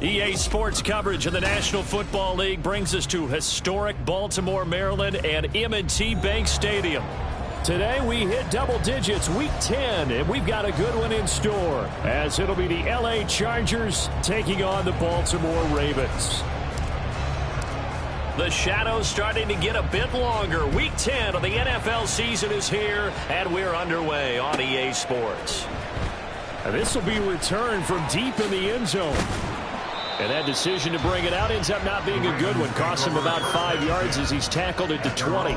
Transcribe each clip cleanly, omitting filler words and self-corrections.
EA Sports coverage of the National Football League brings us to historic Baltimore, Maryland, and M&T Bank Stadium. Today we hit double digits, Week 10, and we've got a good one in store, as it'll be the LA Chargers taking on the Baltimore Ravens. The shadows starting to get a bit longer. Week 10 of the NFL season is here, and we're underway on EA Sports. And this will be returned from deep in the end zone. And that decision to bring it out ends up not being a good one. Cost him about 5 yards as he's tackled it to 20.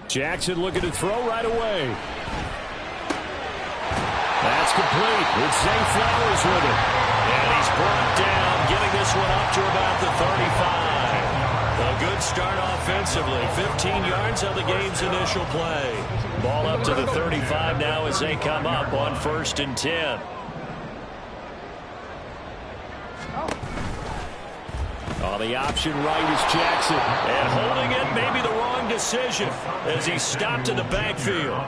Jackson looking to throw right away. That's complete. It's Zay Flowers with it. And he's brought down, getting this one up to about the 35. A good start offensively. 15 yards on the game's initial play. Ball up to the 35 now as they come up on 1st and 10. On the option right is Jackson. And holding it may be the wrong decision as he stopped in the backfield.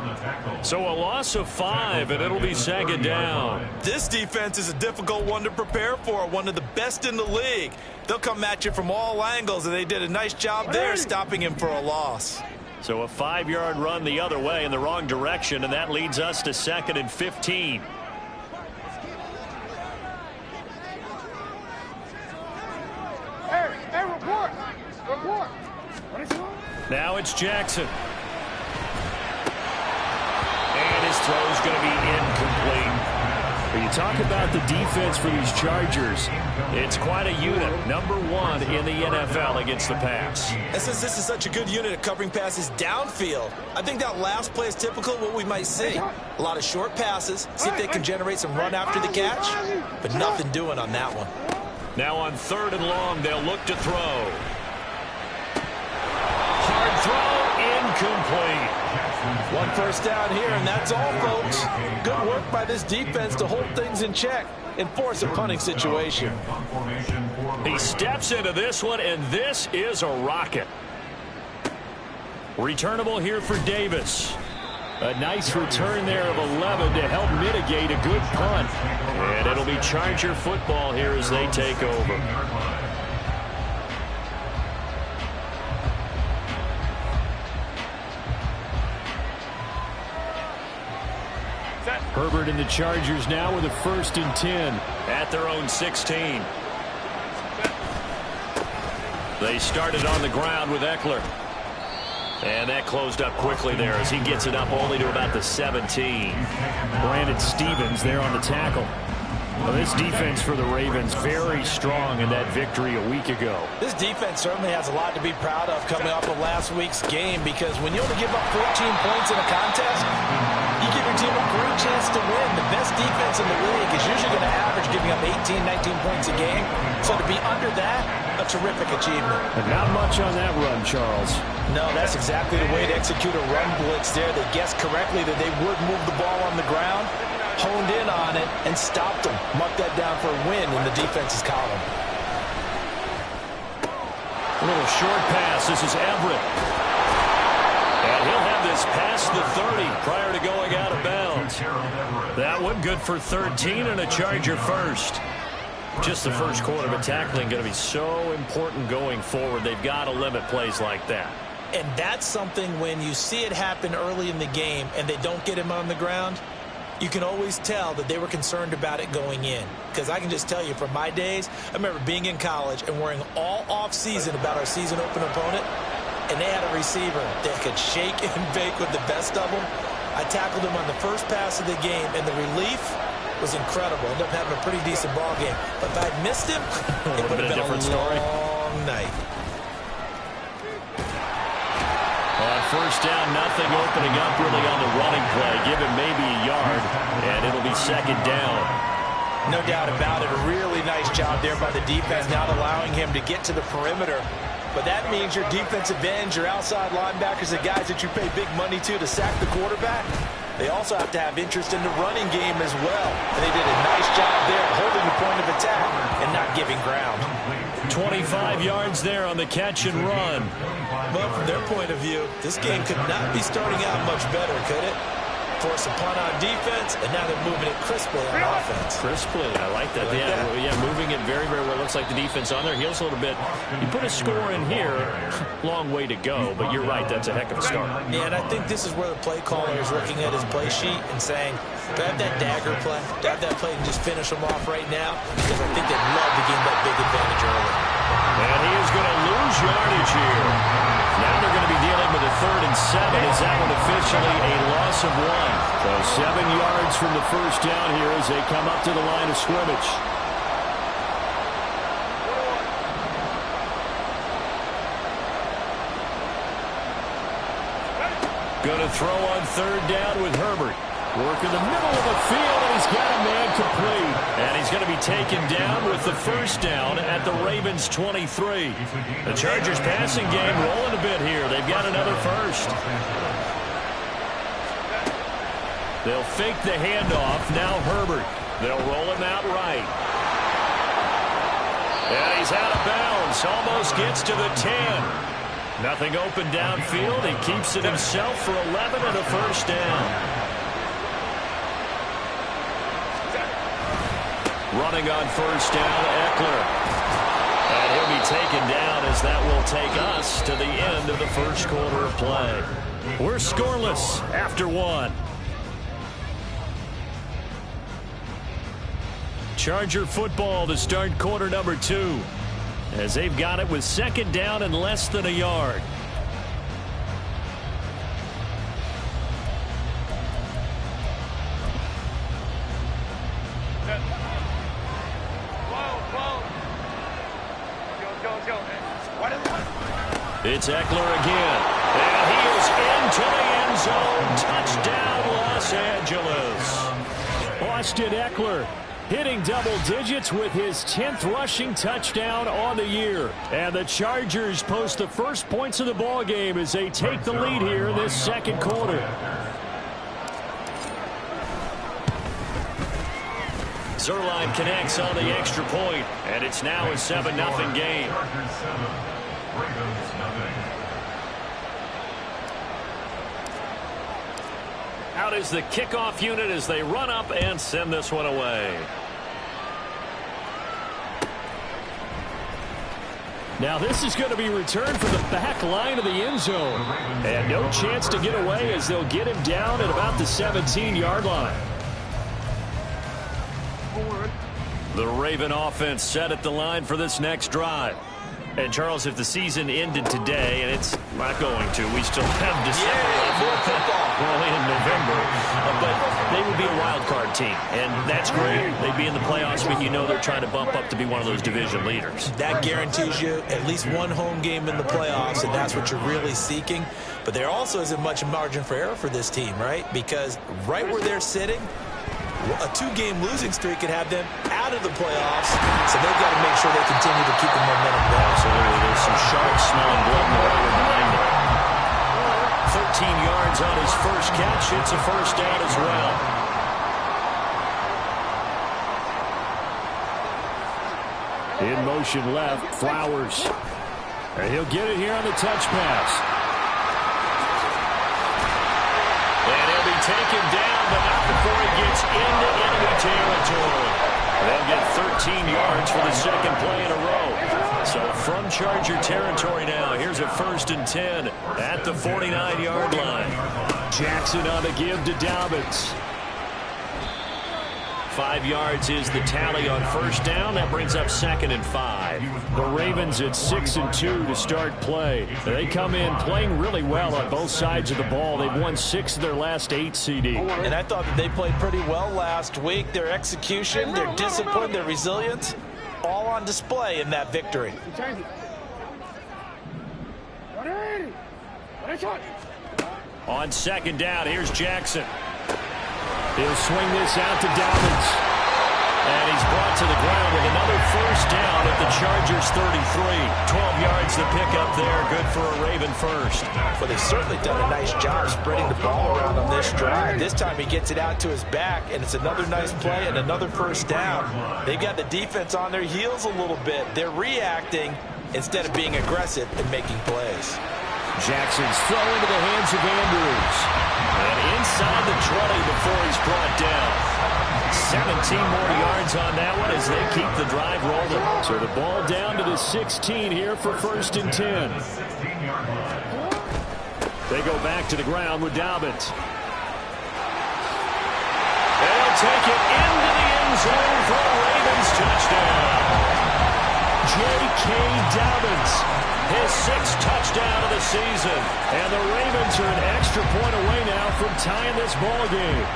So a loss of 5, and it'll be 2nd down. This defense is a difficult one to prepare for, one of the best in the league. They'll come at you from all angles, and they did a nice job there stopping him for a loss. So a 5-yard run the other way in the wrong direction, and that leads us to 2nd and 15. Now it's Jackson. And his throw is going to be incomplete. When you talk about the defense for these Chargers, it's quite a unit. Number 1 in the NFL against the pass. And since this is such a good unit at covering passes downfield, I think that last play is typical of what we might see. A lot of short passes, see if they can generate some run after the catch, but nothing doing on that one. Now on 3rd and long, they'll look to throw. Hard throw, incomplete. 1 first down here, and that's all, folks. Good work by this defense to hold things in check and force a punting situation. He steps into this one, and this is a rocket. Returnable here for Davis. A nice return there of 11 to help mitigate a good punt. And it'll be Charger football here as they take over. Herbert and the Chargers now with a 1st and 10 at their own 16. They started on the ground with Eckler. And that closed up quickly there as he gets it up only to about the 17. Brandon Stevens there on the tackle. Well, this defense for the Ravens very strong in that victory a week ago. This defense certainly has a lot to be proud of coming off of last week's game, because when you only give up 14 points in a contest, you give your team a great chance to win. The best defense in the league is usually going to average giving up 18, 19 points a game. So to be under that, a terrific achievement. And not much on that run, Charles. No, that's exactly the way to execute a run blitz there. They guessed correctly that they would move the ball on the ground, honed in on it, and stopped them. Mark that down for a win in the defense's column. A little short pass. This is Everett. And he'll have this past the 30 prior to going out of bounds. That one good for 13 and a Charger first. Just the first quarter, but tackling going to be so important going forward. They've got to limit plays like that. And that's something when you see it happen early in the game and they don't get him on the ground, you can always tell that they were concerned about it going in. Because I can just tell you from my days, I remember being in college and worrying all off-season about our season open opponent, and they had a receiver that could shake and bake with the best of them. I tackled him on the first pass of the game, and the relief was incredible. Ended up having a pretty decent ball game. But if I'd missed him, it would have been a different story. Long night. On 1st down, nothing opening up really on the running play. Give him maybe a yard, and it'll be 2nd down. No doubt about it. A really nice job there by the defense, not allowing him to get to the perimeter. But that means your defensive ends, your outside linebackers, the guys that you pay big money to sack the quarterback, they also have to have interest in the running game as well. And they did a nice job there holding the point of attack and not giving ground. 25 yards there on the catch and run. Well, from their point of view, this game could not be starting out much better, could it? Force a punt on defense, and now they're moving it crisply on offense. Crisply, I like that. Yeah, moving it very, very well. Looks like the defense on their heels a little bit. You put a score in here, long way to go, but you're right, that's a heck of a start. Yeah, and I think this is where the play caller is looking at his play sheet and saying, do I have that dagger play? Do I have that play and just finish them off right now? Because I think they'd love to gain that big advantage early. And he is going to lose yardage here. Now they're going to be dealing with a 3rd and 7. Is that one officially a loss of 1? So 7 yards from the first down here as they come up to the line of scrimmage. Going to throw on 3rd down with Herbert. Work in the middle of the field, and he's got a man complete. And he's going to be taken down with the first down at the Ravens' 23. The Chargers passing game rolling a bit here. They've got another first. They'll fake the handoff. Now Herbert. They'll roll him out right. And he's out of bounds. Almost gets to the 10. Nothing open downfield. He keeps it himself for 11 and a first down. Running on first down, Eckler. And he'll be taken down as that will take us to the end of the first quarter of play. We're scoreless after 1. Charger football to start quarter number 2. As they've got it with 2nd down and less than a yard. It's Eckler again. And he is into the end zone. Touchdown, Los Angeles. Austin Eckler hitting double digits with his 10th rushing touchdown on the year. And the Chargers post the first points of the ball game as they take the lead here in this second quarter. Zuerlein connects on the extra point, and it's now a 7-0 game. Out is the kickoff unit as they run up and send this one away. Now this is going to be returned from the back line of the end zone. And no chance to get away as they'll get him down at about the 17-yard line. The Raven offense set at the line for this next drive. And, Charles, if the season ended today, and it's not going to, we still have December in November, but they would be a wild card team, and that's great. They'd be in the playoffs, but you know they're trying to bump up to be one of those division leaders. That guarantees you at least one home game in the playoffs, and that's what you're really seeking. But there also isn't much margin for error for this team, right? Because right where they're sitting, a 2-game losing streak could have them out of the playoffs, so they've got to make sure they continue to keep the momentum going. Absolutely. There's some sharp-smelling blood in the water behind them. 13 yards on his first catch. It's a first down as well. In motion left, Flowers. And he'll get it here on the touch pass. And he'll be taken down, but not before he gets into enemy territory. They'll get 13 yards for the second play in a row. So from Charger territory now, here's a 1st and 10 at the 49-yard line. Jackson on the give to Dobbins. 5 yards is the tally on first down. That brings up 2nd and 5. The Ravens at 6 and 2 to start play. They come in playing really well on both sides of the ball. They've won 6 of their last 8, CD. And I thought that they played pretty well last week. Their execution, their discipline, their resilience, all on display in that victory. On 2nd down, here's Jackson. He'll swing this out to Dobbins. And he's brought to the ground with another first down at the Chargers 33. 12 yards to pick up there. Good for a Raven first. Well, they've certainly done a nice job spreading the ball around on this drive. This time he gets it out to his back, and it's another nice play and another first down. They've got the defense on their heels a little bit. They're reacting instead of being aggressive and making plays. Jackson's throw into the hands of Andrews. And inside the 20 before he's brought down. 17 more yards on that one as they keep the drive rolling. So the ball down to the 16 here for 1st and 10. They go back to the ground with Dobbins. They'll take it into the end zone for a Ravens touchdown. J.K. Dobbins, his 6th touchdown of the season. And the Ravens are an extra point away now from tying this ball game.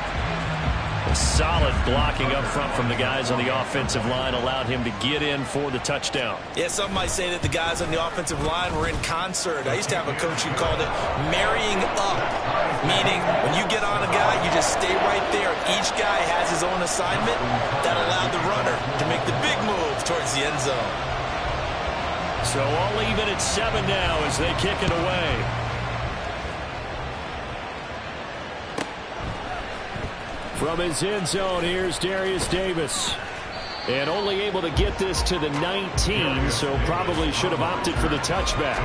Solid blocking up front from the guys on the offensive line allowed him to get in for the touchdown. Yeah, some might say that the guys on the offensive line were in concert. I used to have a coach who called it marrying up, meaning when you get on a guy, you just stay right there. Each guy has his own assignment that allowed the runner to make the big move towards the end zone. So all even at 7 now as they kick it away. From his end zone, here's Darius Davis. And only able to get this to the 19, so probably should have opted for the touchback.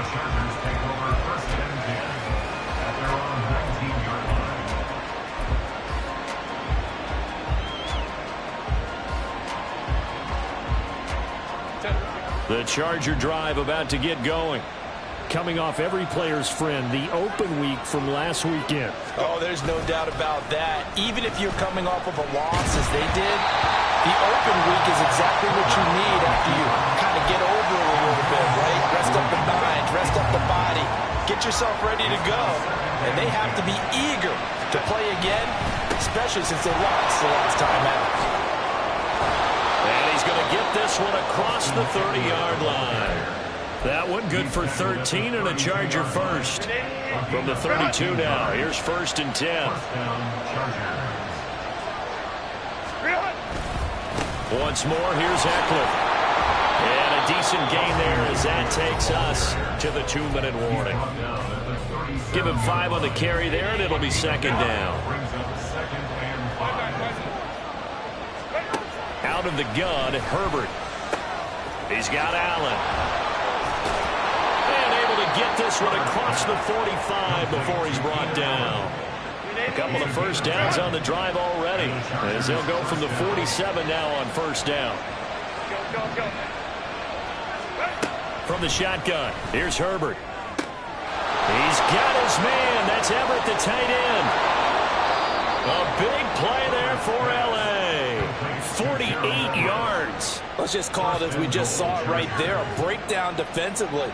The Charger drive about to get going. Coming off every player's friend, the open week from last weekend. Oh, there's no doubt about that. Even if you're coming off of a loss as they did, the open week is exactly what you need after you kind of get over it a little bit, right? Rest up the mind, rest up the body, get yourself ready to go. And they have to be eager to play again, especially since they lost the last time out. And he's going to get this one across the 30-yard line. That one good for 13 and a Charger first. From the 32 now, here's 1st and 10. Once more, here's Eckler. And a decent gain there as that takes us to the 2-minute warning. Give him 5 on the carry there, and it'll be 2nd down. Out of the gun, Herbert. He's got Allen. Get this one across the 45 before he's brought down. A couple of first downs on the drive already as they'll go from the 47 now on 1st down. From the shotgun, here's Herbert. He's got his man. That's Everett, the tight end. A big play there for L.A. 48 yards. Let's just call it as we just saw it right there, a breakdown defensively.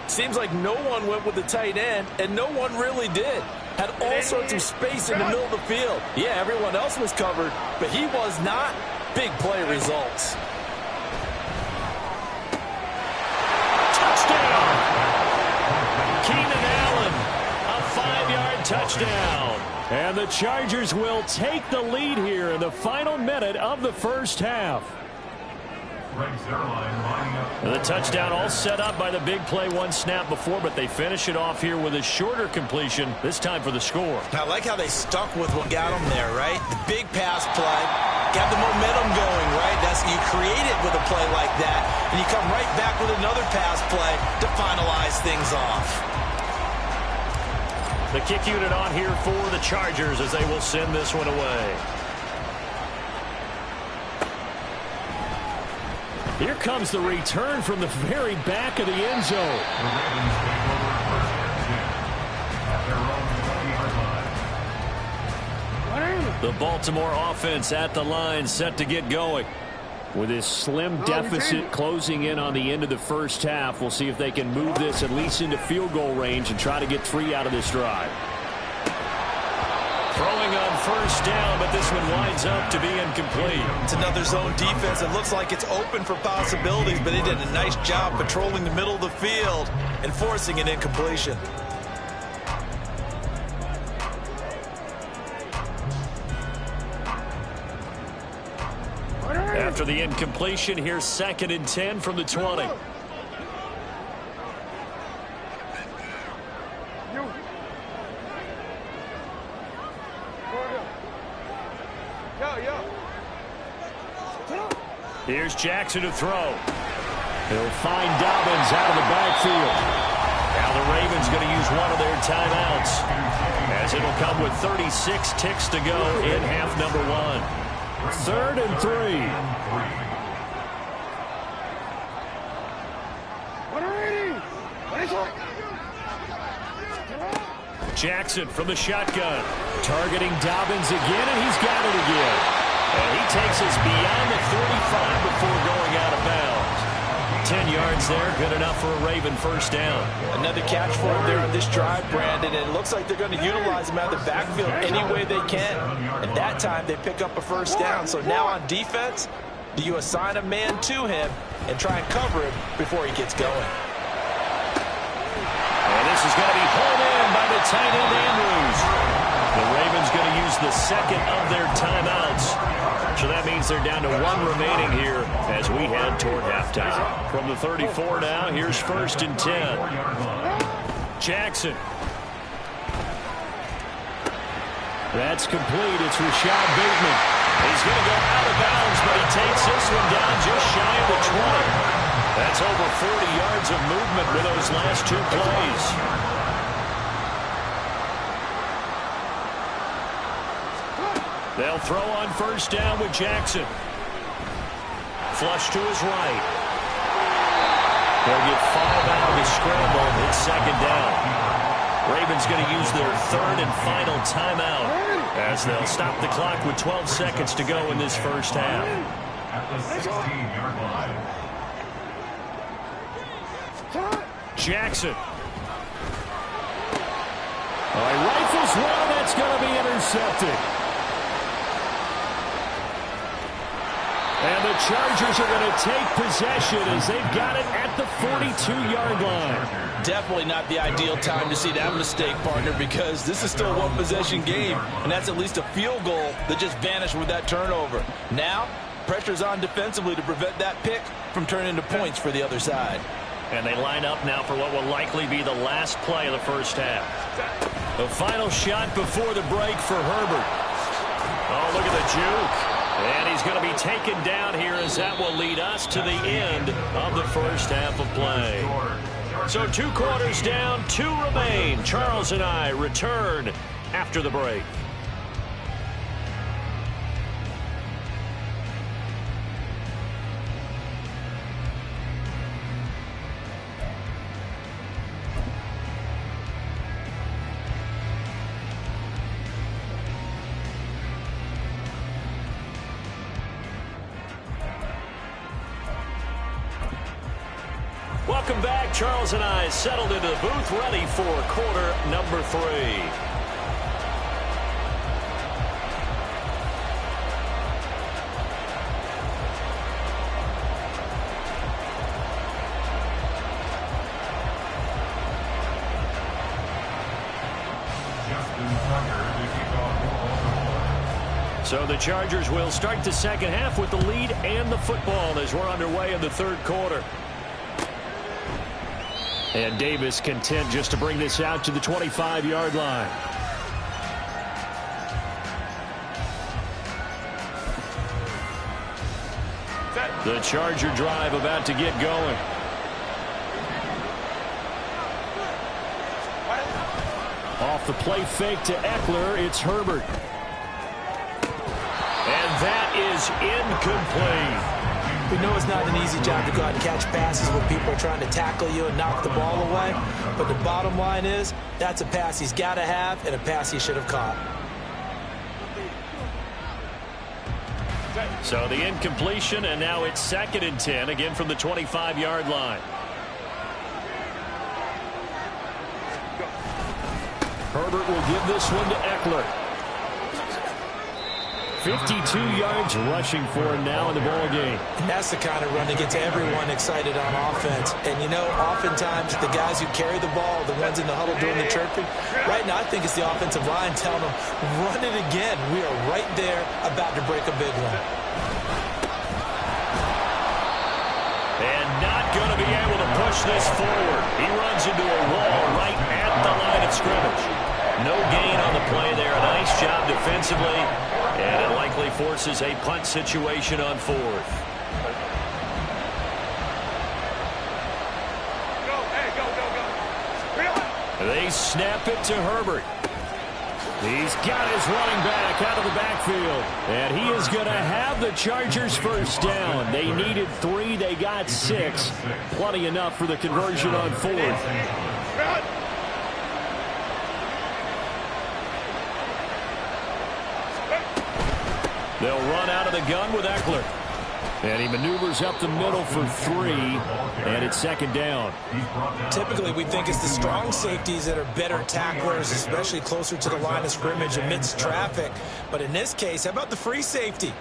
Seems like no one went with the tight end, and no one really did. Had all sorts of space in the middle of the field. Yeah, everyone else was covered, but he was not. Big play results. Touchdown! Keenan Allen, a 5-yard touchdown. And the Chargers will take the lead here in the final minute of the first half. The touchdown all set up by the big play 1 snap before, but they finish it off here with a shorter completion, this time for the score. I like how they stuck with what got them there, right? The big pass play, got the momentum going, right? You create it with a play like that, and you come right back with another pass play to finalize things off. The kick unit on here for the Chargers as they will send this one away. Here comes the return from the very back of the end zone. The Baltimore offense at the line, set to get going. With this slim deficit closing in on the end of the first half, we'll see if they can move this at least into field goal range and try to get 3 out of this drive. Throwing on 1st down, but this one winds up to be incomplete. It's another zone defense. It looks like it's open for possibilities, but they did a nice job patrolling the middle of the field and forcing an incompletion. After the incompletion, here's 2nd and 10 from the 20. Here's Jackson to throw. He'll find Dobbins out of the backfield. Now the Ravens going to use one of their timeouts, as it'll come with 36 ticks to go in half number 1. 3rd and 3. Jackson from the shotgun, targeting Dobbins again, and he's got it again. And he takes us beyond the 35 before going out of bounds. 10 yards there, good enough for a Raven first down. Another catch for him there on this drive, Brandon, and it looks like they're going to utilize him out of the backfield any way they can. And that time, they pick up a first down. So now on defense, do you assign a man to him and try and cover him before he gets going? And this is going to be pulled in by the tight end, Andrews. The Ravens going to use the second of their timeouts. So that means they're down to 1 remaining here as we head toward halftime. From the 34 now, here's 1st and 10. Jackson. That's complete. It's Rashad Bateman. He's going to go out of bounds, but he takes this one down just shy of the 20. That's over 40 yards of movement with those last 2 plays. They'll throw on first down with Jackson. Flush to his right. They'll get 5 out of the scramble. It's 2nd down. Ravens going to use their 3rd and final timeout as they'll stop the clock with 12 seconds to go in this first half. At the 16-yard line. Jackson. Rifles one. That's going to be intercepted. And the Chargers are going to take possession as they've got it at the 42-yard line. Definitely not the ideal time to see that mistake, partner, because this is still a one-possession game, and that's at least a field goal that just vanished with that turnover. Now, pressure's on defensively to prevent that pick from turning into points for the other side. And they line up now for what will likely be the last play of the first half. The final shot before the break for Herbert. Oh, look at the juke. And he's going to be taken down here as that will lead us to the end of the first half of play. So 2 quarters down, 2 remain. Charles and I return after the break. Welcome back. Charles and I settled into the booth, ready for quarter number 3. So the Chargers will start the second half with the lead and the football as we're underway in the 3rd quarter. And Davis content just to bring this out to the 25-yard line. The Charger drive about to get going. Off the play fake to Eckler, it's Herbert. And that is incomplete. We know it's not an easy job to go out and catch passes when people are trying to tackle you and knock the ball away. But the bottom line is, that's a pass he's got to have and a pass he should have caught. So the incompletion, and now it's 2nd and 10, again from the 25-yard line. Herbert will give this one to Eckler. 52 yards rushing for him now in the ball game. And that's the kind of run that gets everyone excited on offense. And, you know, oftentimes the guys who carry the ball, the ones in the huddle doing the chirping, right now I think it's the offensive line telling them, run it again. We are right there about to break a big one. push this forward. He runs into a wall right at the line of scrimmage. No gain on the play there. Nice job defensively. And it likely forces a punt situation on fourth. They snap it to Herbert. He's got his running back out of the backfield. And he is going to have the Chargers first down. They needed 3. They got 6. Plenty enough for the conversion on fourth. They'll run out of the gun with Eckler. And he maneuvers up the middle for 3, and it's second down. Typically, we think it's the strong safeties that are better tacklers, especially closer to the line of scrimmage amidst traffic. But in this case, how about the free safety?